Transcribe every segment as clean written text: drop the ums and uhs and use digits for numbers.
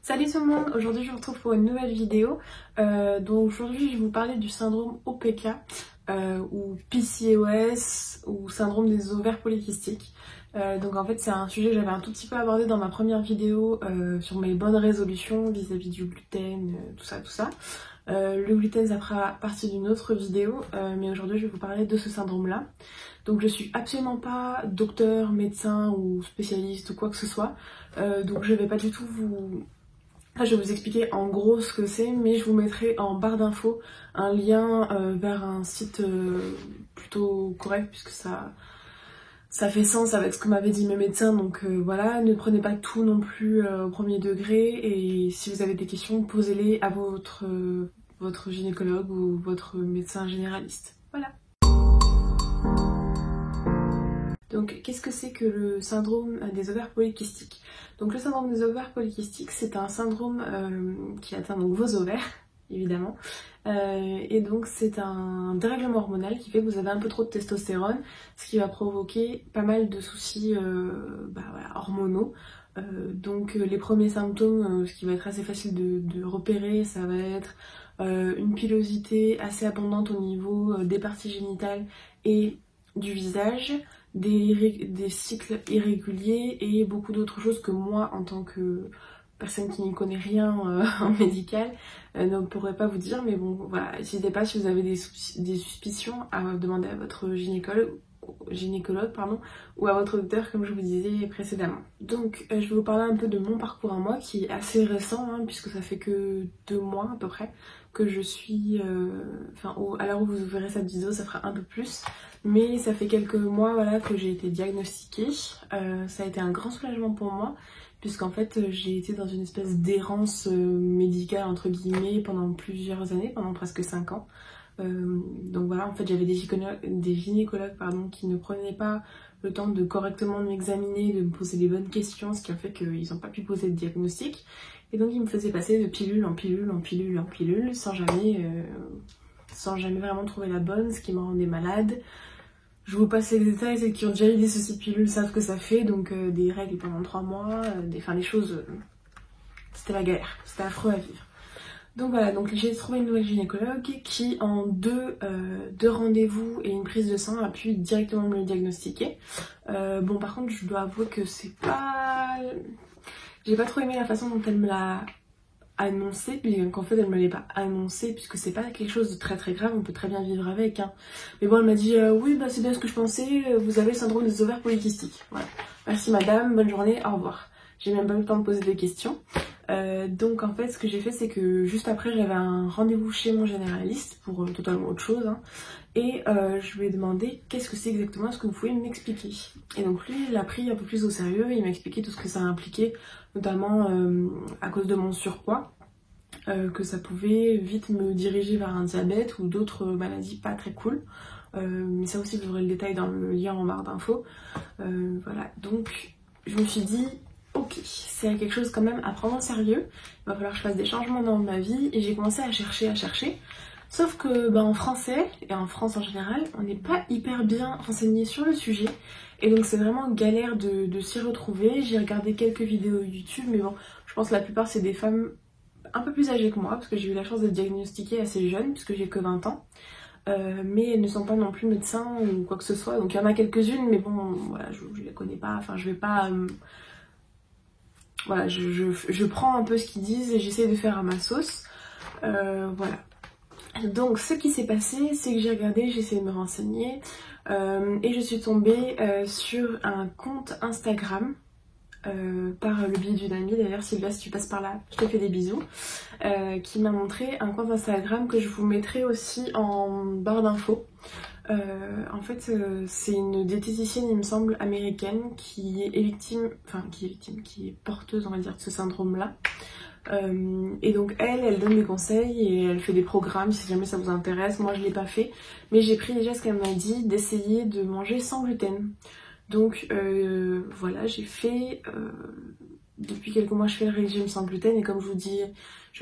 Salut tout le monde, aujourd'hui je vous retrouve pour une nouvelle vidéo. Donc aujourd'hui je vais vous parler du syndrome OPK ou PCOS ou syndrome des ovaires polykystiques. Donc en fait c'est un sujet que j'avais un tout petit peu abordé dans ma première vidéo sur mes bonnes résolutions vis-à-vis du gluten, tout ça. Le gluten ça fera partie d'une autre vidéo, mais aujourd'hui je vais vous parler de ce syndrome là. Donc je suis absolument pas docteur, médecin ou spécialiste ou quoi que ce soit, donc je vais pas du tout vous... je vais vous expliquer en gros ce que c'est, mais je vous mettrai en barre d'infos un lien vers un site plutôt correct puisque ça fait sens avec ce que m'avaient dit mes médecins, donc voilà, ne prenez pas tout non plus au premier degré, et si vous avez des questions, posez-les à votre gynécologue ou votre médecin généraliste. Voilà. Donc qu'est-ce que c'est que le syndrome des ovaires polykystiques? Donc le syndrome des ovaires polykystiques, c'est un syndrome qui atteint donc vos ovaires, évidemment. Et donc c'est un dérèglement hormonal qui fait que vous avez un peu trop de testostérone, ce qui va provoquer pas mal de soucis hormonaux. Donc les premiers symptômes, ce qui va être assez facile de repérer, ça va être une pilosité assez abondante au niveau des parties génitales et du visage, des cycles irréguliers et beaucoup d'autres choses que moi, en tant que personne qui n'y connaît rien en médical, ne pourrait pas vous dire. Mais bon, voilà, n'hésitez pas, si vous avez des suspicions, à demander à votre gynécologue ou à votre docteur, comme je vous disais précédemment. Donc je vais vous parler un peu de mon parcours à moi, qui est assez récent, puisque ça fait que 2 mois à peu près que je suis, à l'heure où vous verrez cette vidéo ça fera un peu plus, mais ça fait quelques mois voilà, que j'ai été diagnostiquée. Ça a été un grand soulagement pour moi, puisqu'en fait j'ai été dans une espèce d'errance médicale entre guillemets pendant plusieurs années, pendant presque 5 ans. Donc voilà, en fait j'avais des gynécologues qui ne prenaient pas le temps de correctement m'examiner, de me poser les bonnes questions, ce qui a fait qu'ils n'ont pas pu poser de diagnostic. Et donc ils me faisaient passer de pilule en pilule en pilule en pilule sans jamais vraiment trouver la bonne, ce qui me rendait malade. Je vous passe les détails, celles qui ont déjà eu des soucis de pilule savent que ça fait, donc des règles pendant 3 mois, des choses... c'était la galère, c'était affreux à vivre. Donc voilà, donc j'ai trouvé une nouvelle gynécologue qui en deux rendez-vous et une prise de sang a pu directement me le diagnostiquer. Bon par contre je dois avouer que c'est pas... J'ai pas trop aimé la façon dont elle me l'a annoncé, puis qu'en fait elle me l'ait pas annoncé, puisque c'est pas quelque chose de très grave, on peut très bien vivre avec. Mais bon elle m'a dit oui bah c'est bien ce que je pensais, vous avez le syndrome des ovaires polykystiques. Voilà. Merci madame, bonne journée, au revoir. J'ai même pas eu le temps de poser des questions. Donc en fait ce que j'ai fait c'est que juste après j'avais un rendez-vous chez mon généraliste pour totalement autre chose, et je lui ai demandé qu'est-ce que c'est exactement, est-ce que vous pouvez m'expliquer. Et donc lui il l'a pris un peu plus au sérieux, il m'a expliqué tout ce que ça impliquait, notamment à cause de mon surpoids, que ça pouvait vite me diriger vers un diabète ou d'autres maladies pas très cool. Mais ça aussi vous aurez le détail dans le lien en barre d'infos. Voilà, donc je me suis dit ok, c'est quelque chose quand même à prendre en sérieux, il va falloir que je fasse des changements dans ma vie, et j'ai commencé à chercher. Sauf que en français, et en France en général, on n'est pas hyper bien renseigné sur le sujet, et donc c'est vraiment galère de s'y retrouver. J'ai regardé quelques vidéos YouTube, mais bon, je pense que la plupart c'est des femmes un peu plus âgées que moi, parce que j'ai eu la chance d'être diagnostiquée assez jeune, puisque j'ai que 20 ans. Mais elles ne sont pas non plus médecins ou quoi que ce soit, donc il y en a quelques-unes, mais bon, voilà, je les connais pas, je vais pas... Voilà, je prends un peu ce qu'ils disent et j'essaie de faire à ma sauce. Voilà. Donc ce qui s'est passé, c'est que j'ai regardé, j'ai essayé de me renseigner, et je suis tombée sur un compte Instagram par le biais d'une amie. D'ailleurs Sylvia, si tu passes par là, je te fais des bisous, qui m'a montré un compte Instagram que je vous mettrai aussi en barre d'infos. En fait c'est une diététicienne il me semble américaine qui est porteuse on va dire de ce syndrome là, et donc elle donne des conseils et elle fait des programmes si jamais ça vous intéresse. Moi je l'ai pas fait, mais j'ai pris déjà ce qu'elle m'a dit, d'essayer de manger sans gluten. Donc voilà, j'ai fait depuis quelques mois je fais le régime sans gluten, et comme je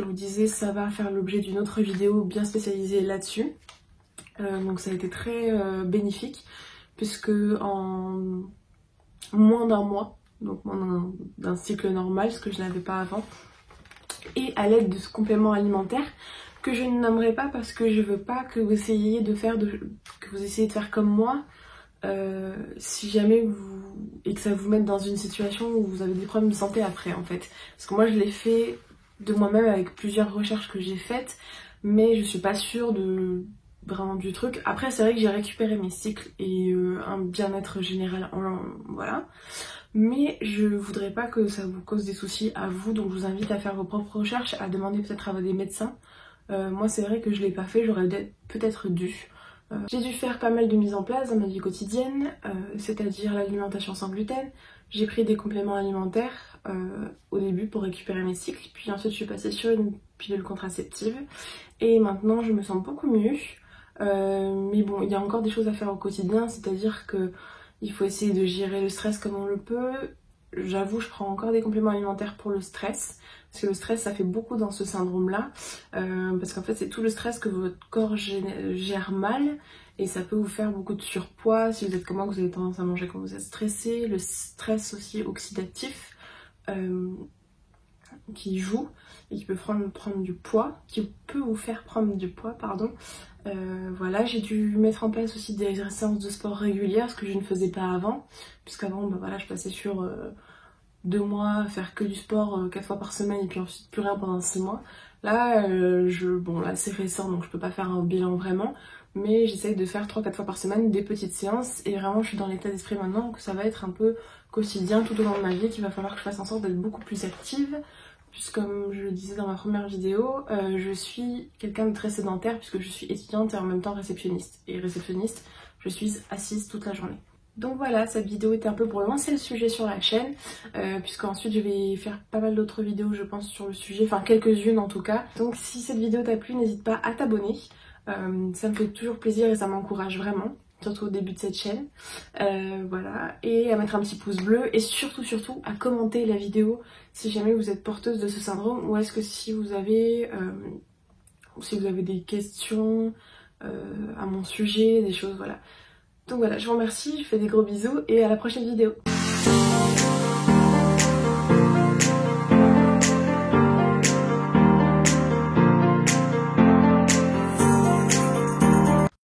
vous disais ça va faire l'objet d'une autre vidéo bien spécialisée là-dessus. Donc ça a été très bénéfique, puisque en moins d'un mois, donc moins d'un cycle normal, ce que je n'avais pas avant, et à l'aide de ce complément alimentaire que je ne nommerai pas parce que je veux pas que vous essayiez de faire comme moi si jamais et que ça vous mette dans une situation où vous avez des problèmes de santé après en fait. Parce que moi je l'ai fait de moi-même avec plusieurs recherches que j'ai faites, mais je suis pas sûre de vraiment du truc. Après c'est vrai que j'ai récupéré mes cycles et un bien-être général, voilà. Mais je voudrais pas que ça vous cause des soucis à vous, donc je vous invite à faire vos propres recherches, à demander peut-être à des médecins. Moi c'est vrai que je l'ai pas fait, j'aurais peut-être dû. J'ai dû faire pas mal de mises en place dans ma vie quotidienne, c'est-à-dire l'alimentation sans gluten. J'ai pris des compléments alimentaires au début pour récupérer mes cycles, puis ensuite je suis passée sur une pilule contraceptive et maintenant je me sens beaucoup mieux. Mais bon, il y a encore des choses à faire au quotidien, c'est-à-dire que il faut essayer de gérer le stress comme on le peut. J'avoue, je prends encore des compléments alimentaires pour le stress, parce que le stress ça fait beaucoup dans ce syndrome-là, parce qu'en fait c'est tout le stress que votre corps gère mal, et ça peut vous faire beaucoup de surpoids, si vous êtes comme moi, que vous avez tendance à manger quand vous êtes stressé, le stress aussi oxydatif, qui joue, et qui peut prendre du poids, qui peut vous faire prendre du poids, pardon. Voilà, j'ai dû mettre en place aussi des séances de sport régulières, ce que je ne faisais pas avant, puisqu'avant bah voilà, je passais sur 2 mois à faire que du sport 4 fois par semaine et puis ensuite plus rien pendant 6 mois. Là, bon là c'est récent donc je peux pas faire un bilan vraiment, mais j'essaye de faire 3-4 fois par semaine des petites séances, et vraiment je suis dans l'état d'esprit maintenant que ça va être un peu quotidien tout au long de ma vie, qu'il va falloir que je fasse en sorte d'être beaucoup plus active. Puisque comme je le disais dans ma première vidéo, je suis quelqu'un de très sédentaire puisque je suis étudiante et en même temps réceptionniste. Et réceptionniste, je suis assise toute la journée. Donc voilà, cette vidéo était un peu pour lancer le sujet sur la chaîne, puisqu'ensuite je vais faire pas mal d'autres vidéos je pense sur le sujet, enfin quelques-unes en tout cas. Donc si cette vidéo t'a plu, n'hésite pas à t'abonner, ça me fait toujours plaisir et ça m'encourage vraiment. Surtout au début de cette chaîne, voilà, et à mettre un petit pouce bleu, et surtout à commenter la vidéo si jamais vous êtes porteuse de ce syndrome, ou est-ce que si vous avez des questions à mon sujet, des choses, voilà. Donc voilà, je vous remercie, je vous fais des gros bisous et à la prochaine vidéo.